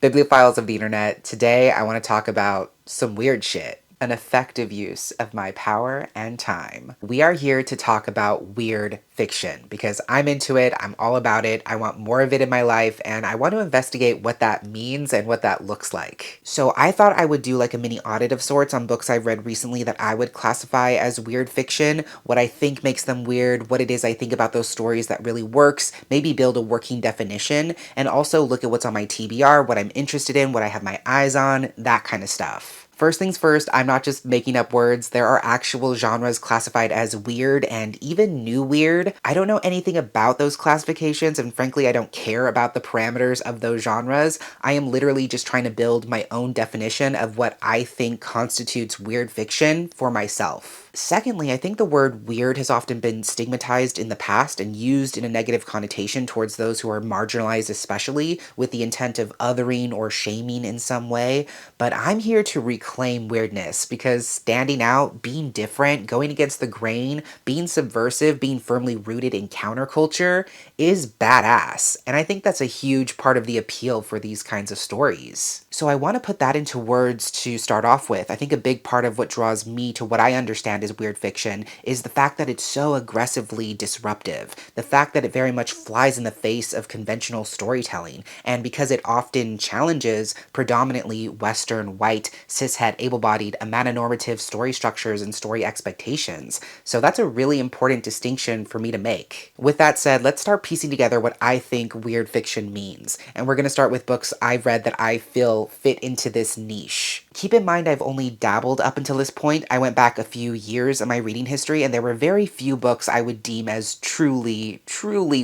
Bibliophiles of the internet, today I want to talk about some weird shit. An effective use of my power and time. We are here to talk about weird fiction because I'm into it, I'm all about it, I want more of it in my life, and I want to investigate what that means and what that looks like. So I thought I would do like a mini audit of sorts on books I've read recently that I would classify as weird fiction, what I think makes them weird, what it is I think about those stories that really works, maybe build a working definition, and also look at what's on my TBR, what I'm interested in, what I have my eyes on, that kind of stuff. First things first, I'm not just making up words. There are actual genres classified as weird and even new weird. I don't know anything about those classifications, and frankly, I don't care about the parameters of those genres. I am literally just trying to build my own definition of what I think constitutes weird fiction for myself. Secondly, I think the word weird has often been stigmatized in the past and used in a negative connotation towards those who are marginalized, especially with the intent of othering or shaming in some way. But I'm here to reclaim weirdness because standing out, being different, going against the grain, being subversive, being firmly rooted in counterculture is badass. And I think that's a huge part of the appeal for these kinds of stories. So I want to put that into words to start off with. I think a big part of what draws me to what I understand as weird fiction is the fact that it's so aggressively disruptive. The fact that it very much flies in the face of conventional storytelling. And because it often challenges predominantly Western, white, cishet, able-bodied, amatonormative story structures and story expectations. So that's a really important distinction for me to make. With that said, let's start piecing together what I think weird fiction means. And we're going to start with books I've read that I feel fit into this niche. Keep in mind I've only dabbled up until this point. I went back a few years in my reading history and there were very few books I would deem as truly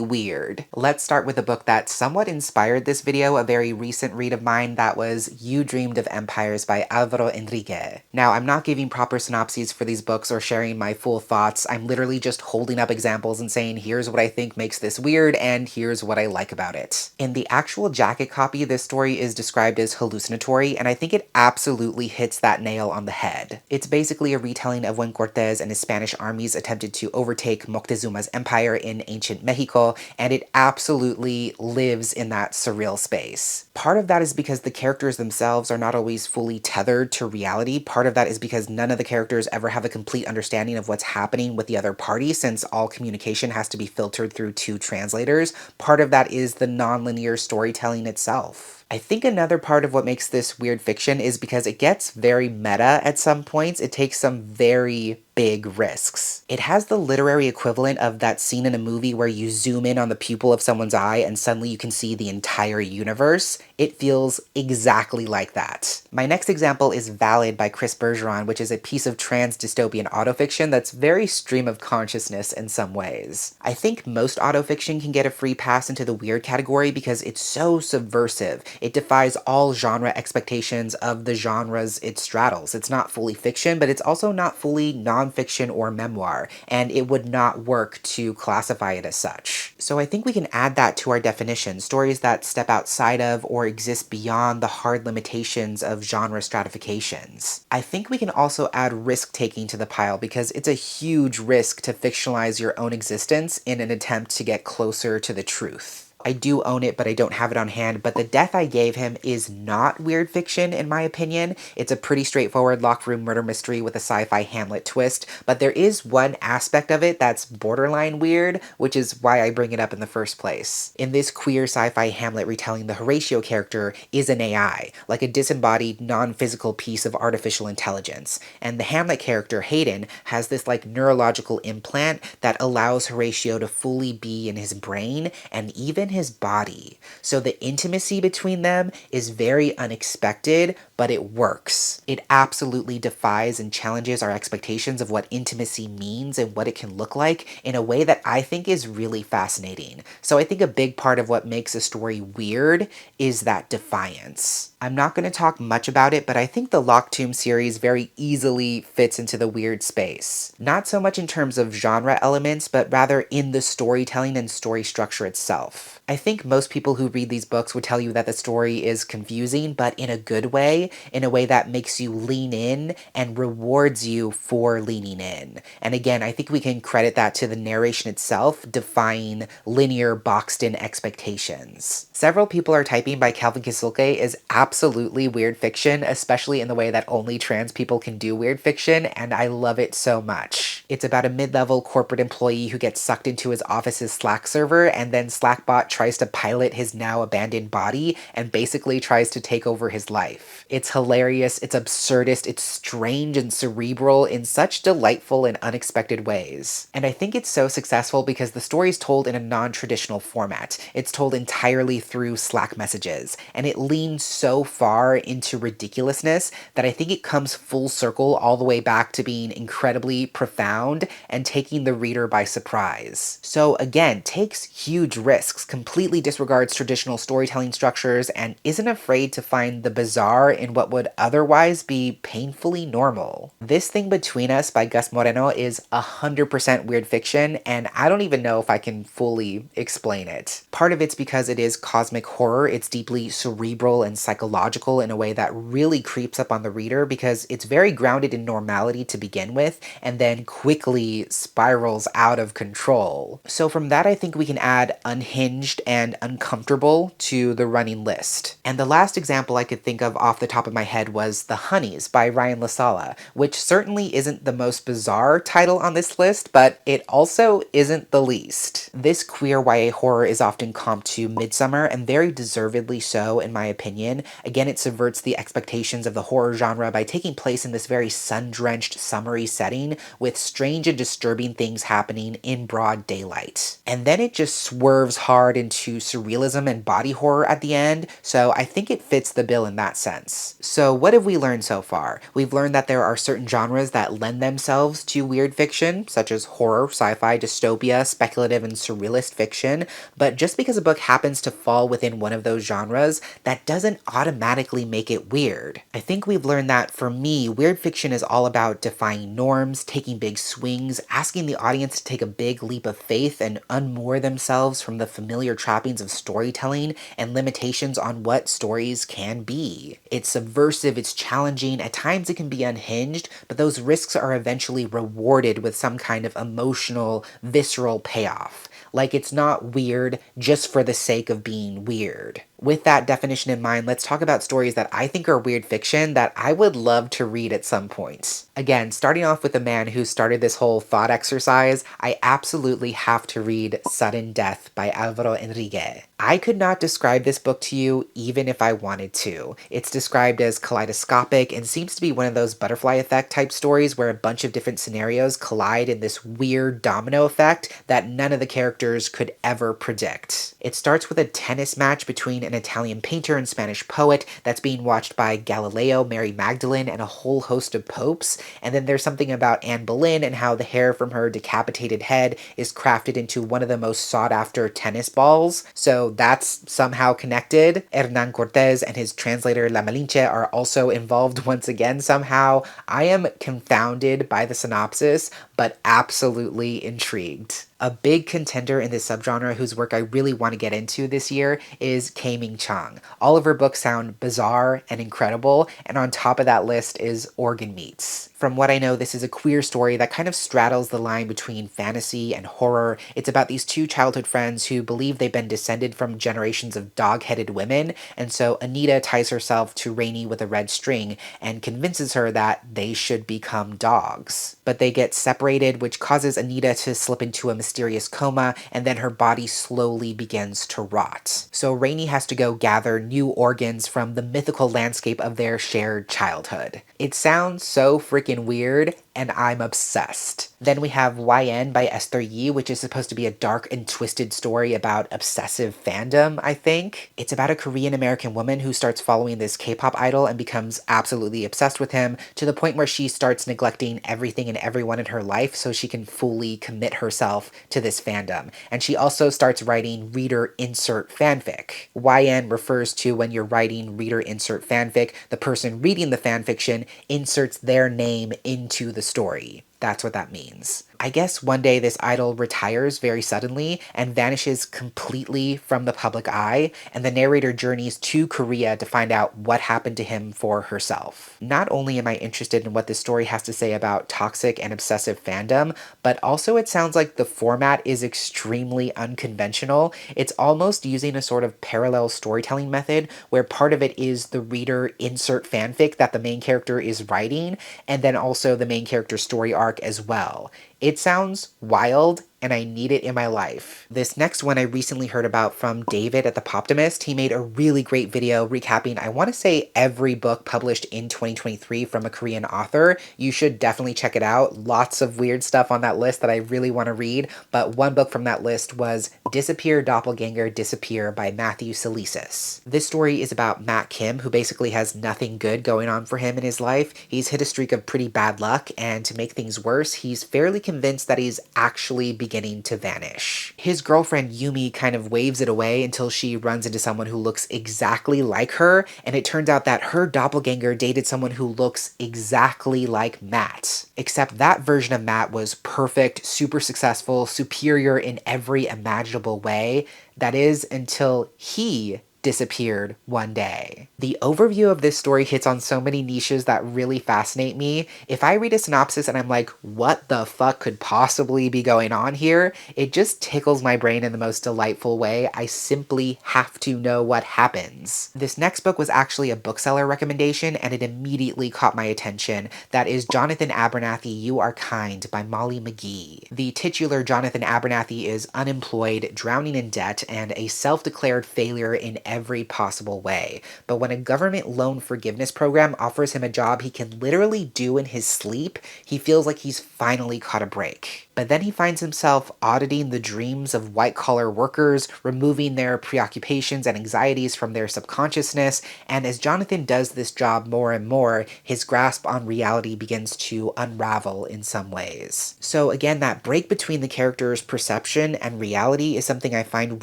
weird. Let's start with a book that somewhat inspired this video, a very recent read of mine that was You Dreamed of Empires by Alvaro Enrique. Now, I'm not giving proper synopses for these books or sharing my full thoughts. I'm literally just holding up examples and saying here's what I think makes this weird and here's what I like about it. In the actual jacket copy, this story is described as hallucinatory, and I think it absolutely hits that nail on the head. It's basically a retelling of when Cortes and his Spanish armies attempted to overtake Moctezuma's empire in ancient Mexico, and it absolutely lives in that surreal space. Part of that is because the characters themselves are not always fully tethered to reality. Part of that is because none of the characters ever have a complete understanding of what's happening with the other party, since all communication has to be filtered through two translators. Part of that is the non-linear storytelling itself. I think another part of what makes this weird fiction is because it gets very meta at some points. It takes some very big risks. It has the literary equivalent of that scene in a movie where you zoom in on the pupil of someone's eye and suddenly you can see the entire universe. It feels exactly like that. My next example is Valid by Chris Bergeron, which is a piece of trans dystopian autofiction that's very stream of consciousness in some ways. I think most autofiction can get a free pass into the weird category because it's so subversive. It defies all genre expectations of the genres it straddles. It's not fully fiction, but it's also not fully nonfiction or memoir, and it would not work to classify it as such. So I think we can add that to our definition, stories that step outside of or exist beyond the hard limitations of genre stratifications. I think we can also add risk-taking to the pile because it's a huge risk to fictionalize your own existence in an attempt to get closer to the truth. I do own it, but I don't have it on hand, but The Death I Gave Him is not weird fiction, in my opinion. It's a pretty straightforward locked room murder mystery with a sci-fi Hamlet twist, but there is one aspect of it that's borderline weird, which is why I bring it up in the first place. In this queer sci-fi Hamlet retelling, the Horatio character is an AI, like a disembodied, non-physical piece of artificial intelligence, and the Hamlet character, Hayden, has this like neurological implant that allows Horatio to fully be in his brain and even his body. So the intimacy between them is very unexpected, but it works. It absolutely defies and challenges our expectations of what intimacy means and what it can look like in a way that I think is really fascinating. So I think a big part of what makes a story weird is that defiance. I'm not going to talk much about it, but I think the Locked Tomb series very easily fits into the weird space. Not so much in terms of genre elements, but rather in the storytelling and story structure itself. I think most people who read these books would tell you that the story is confusing, but in a good way, in a way that makes you lean in and rewards you for leaning in. And again, I think we can credit that to the narration itself defying linear boxed-in expectations. Several people are typing by Calvin Kisulke is absolutely weird fiction, especially in the way that only trans people can do weird fiction, and I love it so much. It's about a mid-level corporate employee who gets sucked into his office's Slack server, and then Slackbot tries to pilot his now abandoned body and basically tries to take over his life. It's hilarious, it's absurdist, it's strange and cerebral in such delightful and unexpected ways. And I think it's so successful because the story is told in a non-traditional format. It's told entirely through Slack messages, and it leans so far into ridiculousness that I think it comes full circle all the way back to being incredibly profound and taking the reader by surprise. So again, takes huge risks, completely disregards traditional storytelling structures, and isn't afraid to find the bizarre in what would otherwise be painfully normal. This Thing Between Us by Gus Moreno is 100% weird fiction, and I don't even know if I can fully explain it. Part of it's because it is cosmic horror. It's deeply cerebral and psychological in a way that really creeps up on the reader because it's very grounded in normality to begin with and then quickly spirals out of control. So from that, I think we can add unhinged and uncomfortable to the running list. And the last example I could think of off the top of my head was The Honeys by Ryan LaSala, which certainly isn't the most bizarre title on this list, but it also isn't the least. This queer YA horror is often comped to Midsommar, and very deservedly so in my opinion. Again, it subverts the expectations of the horror genre by taking place in this very sun-drenched, summery setting with strange and disturbing things happening in broad daylight. And then it just swerves hard into surrealism and body horror at the end, so I think it fits the bill in that sense. So what have we learned so far? We've learned that there are certain genres that lend themselves to weird fiction, such as horror, sci-fi, dystopia, speculative, and surrealist fiction, but just because a book happens to fall within one of those genres, that doesn't automatically make it weird. I think we've learned that, for me, weird fiction is all about defying norms, taking big swings, asking the audience to take a big leap of faith and unmoor themselves from the familiar trappings of storytelling and limitations on what stories can be. It's subversive, it's challenging, at times it can be unhinged, but those risks are eventually rewarded with some kind of emotional, visceral payoff. Like it's not weird just for the sake of being weird. With that definition in mind, let's talk about stories that I think are weird fiction that I would love to read at some point. Again, starting off with the man who started this whole thought exercise, I absolutely have to read Sudden Death by Alvaro Enrique. I could not describe this book to you even if I wanted to. It's described as kaleidoscopic and seems to be one of those butterfly effect type stories where a bunch of different scenarios collide in this weird domino effect that none of the characters could ever predict. It starts with a tennis match between an Italian painter and Spanish poet that's being watched by Galileo, Mary Magdalene, and a whole host of popes, and then there's something about Anne Boleyn and how the hair from her decapitated head is crafted into one of the most sought-after tennis balls, so that's somehow connected. Hernan Cortez and his translator La Malinche are also involved once again somehow. I am confounded by the synopsis, but absolutely intrigued. A big contender in this subgenre whose work I really want to get into this year is K-Ming Chang. All of her books sound bizarre and incredible, and on top of that list is Organ Meats. From what I know, this is a queer story that kind of straddles the line between fantasy and horror. It's about these two childhood friends who believe they've been descended from generations of dog-headed women, and so Anita ties herself to Rainey with a red string and convinces her that they should become dogs. But they get separated, which causes Anita to slip into a mysterious coma, and then her body slowly begins to rot. So Rainey has to go gather new organs from the mythical landscape of their shared childhood. It sounds so freaking weird, and I'm obsessed. Then we have YN by Esther Yi, which is supposed to be a dark and twisted story about obsessive fandom, I think. It's about a Korean American woman who starts following this K-pop idol and becomes absolutely obsessed with him to the point where she starts neglecting everything and everyone in her life so she can fully commit herself to this fandom. And she also starts writing reader insert fanfic. YN refers to when you're writing reader insert fanfic, the person reading the fanfiction inserts their name into the story. That's what that means. I guess one day this idol retires very suddenly and vanishes completely from the public eye, and the narrator journeys to Korea to find out what happened to him for herself. Not only am I interested in what this story has to say about toxic and obsessive fandom, but also it sounds like the format is extremely unconventional. It's almost using a sort of parallel storytelling method where part of it is the reader insert fanfic that the main character is writing, and then also the main character's story arc as well. It sounds wild, and I need it in my life. This next one I recently heard about from David at The Poptimist. He made a really great video recapping, I want to say, every book published in 2023 from a Korean author. You should definitely check it out. Lots of weird stuff on that list that I really want to read, but one book from that list was Disappear, Doppelganger, Disappear by Matthew Salisis. This story is about Matt Kim, who basically has nothing good going on for him in his life. He's hit a streak of pretty bad luck, and to make things worse, he's fairly convinced that he's actually beginning to vanish. His girlfriend Yumi kind of waves it away until she runs into someone who looks exactly like her, and it turns out that her doppelganger dated someone who looks exactly like Matt. Except that version of Matt was perfect, super successful, superior in every imaginable way. That is, until he disappeared one day. The overview of this story hits on so many niches that really fascinate me. If I read a synopsis and I'm like, what the fuck could possibly be going on here? It just tickles my brain in the most delightful way. I simply have to know what happens. This next book was actually a bookseller recommendation, and it immediately caught my attention. That is Jonathan Abernathy, You Are Kind by Molly McGee. The titular Jonathan Abernathy is unemployed, drowning in debt, and a self-declared failure in every possible way. But when a government loan forgiveness program offers him a job he can literally do in his sleep, he feels like he's finally caught a break. But then he finds himself auditing the dreams of white-collar workers, removing their preoccupations and anxieties from their subconsciousness, and as Jonathan does this job more and more, his grasp on reality begins to unravel in some ways. So again, that break between the character's perception and reality is something I find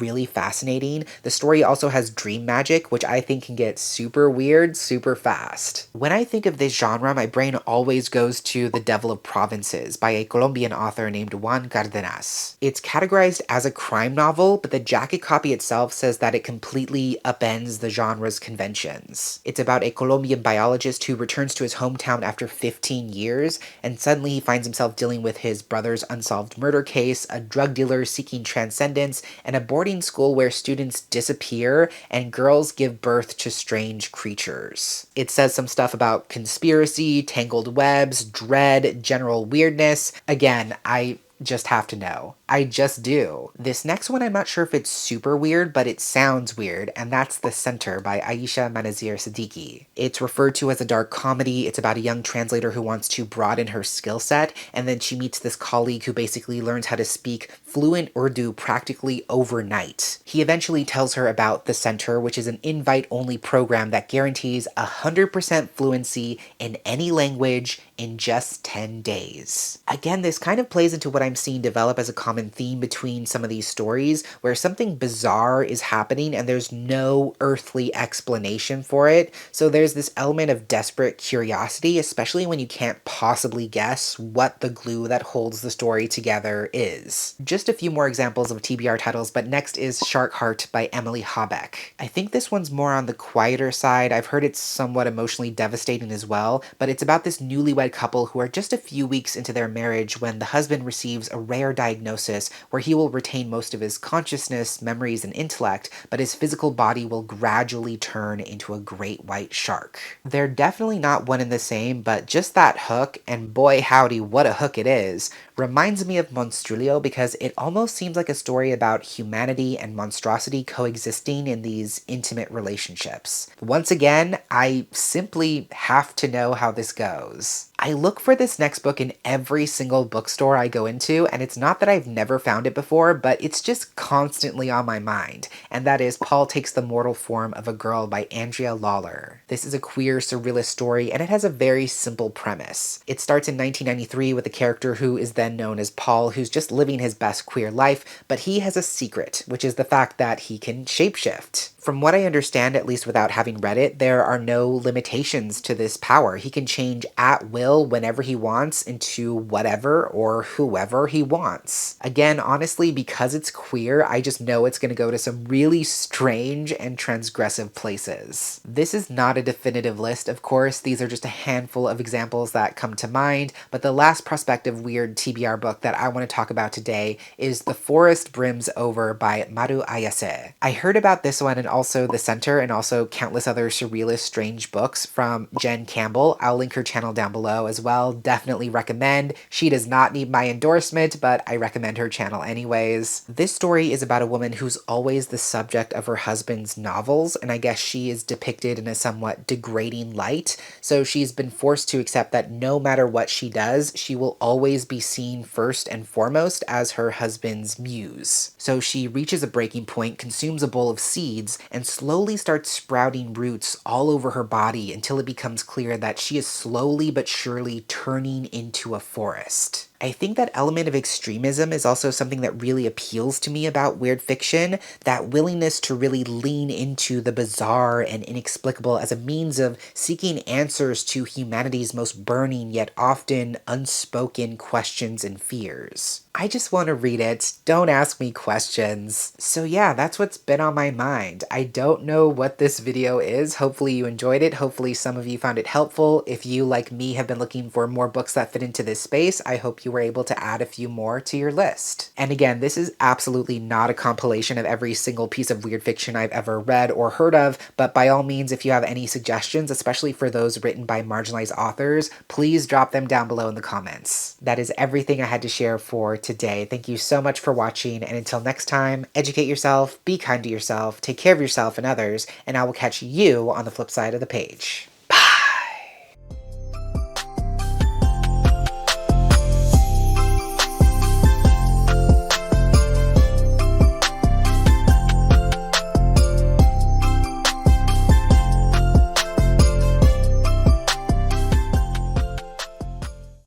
really fascinating. The story also has dream magic, which I think can get super weird super fast. When I think of this genre, my brain always goes to The Devil of Provinces by a Colombian author named Juan Cardenas. It's categorized as a crime novel, but the jacket copy itself says that it completely upends the genre's conventions. It's about a Colombian biologist who returns to his hometown after 15 years, and suddenly he finds himself dealing with his brother's unsolved murder case, a drug dealer seeking transcendence, and a boarding school where students disappear and girls give birth to strange creatures. It says some stuff about conspiracy, tangled webs, dread, general weirdness. Again, I just have to know. I just do. This next one, I'm not sure if it's super weird, but it sounds weird, and that's The Center by Aisha Manazir Siddiqui. It's referred to as a dark comedy. It's about a young translator who wants to broaden her skill set, and then she meets this colleague who basically learns how to speak fluent Urdu practically overnight. He eventually tells her about The Center, which is an invite-only program that guarantees 100% fluency in any language in just 10 days. Again, this kind of plays into what I'm seeing develop as a common theme between some of these stories, where something bizarre is happening and there's no earthly explanation for it. So there's this element of desperate curiosity, especially when you can't possibly guess what the glue that holds the story together is. Just a few more examples of TBR titles, but next is Shark Heart by Emily Habeck. I think this one's more on the quieter side. I've heard it's somewhat emotionally devastating as well, but it's about this newlywed couple who are just a few weeks into their marriage when the husband receives a rare diagnosis where he will retain most of his consciousness, memories, and intellect, but his physical body will gradually turn into a great white shark. They're definitely not one and the same, but just that hook, and boy howdy what a hook it is, reminds me of Monstrilio because it almost seems like a story about humanity and monstrosity coexisting in these intimate relationships. Once again, I simply have to know how this goes. I look for this next book in every single bookstore I go into, and it's not that I've never found it before, but it's just constantly on my mind, and that is Paul Takes the Mortal Form of a Girl by Andrea Lawler. This is a queer surrealist story, and it has a very simple premise. It starts in 1993 with a character who is then known as Paul, who's just living his best queer life, but he has a secret, which is the fact that he can shapeshift. From what I understand, at least without having read it, there are no limitations to this power. He can change at will whenever he wants into whatever or whoever he wants. Again, honestly, because it's queer, I just know it's going to go to some really strange and transgressive places. This is not a definitive list, of course. These are just a handful of examples that come to mind, but the last prospective weird TBR book that I want to talk about today is The Forest Brims Over by Maru Ayase. I heard about this one and also The Center and also countless other surrealist strange books from Jen Campbell. I'll link her channel down below as well. Definitely recommend. She does not need my endorsement, but I recommend her channel anyways. This story is about a woman who's always the subject of her husband's novels, and I guess she is depicted in a somewhat degrading light, so she's been forced to accept that no matter what she does, she will always be seen first and foremost as her husband's muse. So she reaches a breaking point, consumes a bowl of seeds, and slowly starts sprouting roots all over her body until it becomes clear that she is slowly but surely turning into a forest. I think that element of extremism is also something that really appeals to me about weird fiction, that willingness to really lean into the bizarre and inexplicable as a means of seeking answers to humanity's most burning yet often unspoken questions and fears. I just want to read it. Don't ask me questions. So yeah, that's what's been on my mind. I don't know what this video is. Hopefully you enjoyed it. Hopefully some of you found it helpful. If you, like me, have been looking for more books that fit into this space, I hope you were able to add a few more to your list. And again, this is absolutely not a compilation of every single piece of weird fiction I've ever read or heard of, but by all means, if you have any suggestions, especially for those written by marginalized authors, please drop them down below in the comments. That is everything I had to share for today. Thank you so much for watching, and until next time, educate yourself, be kind to yourself, take care of yourself and others, and I will catch you on the flip side of the page.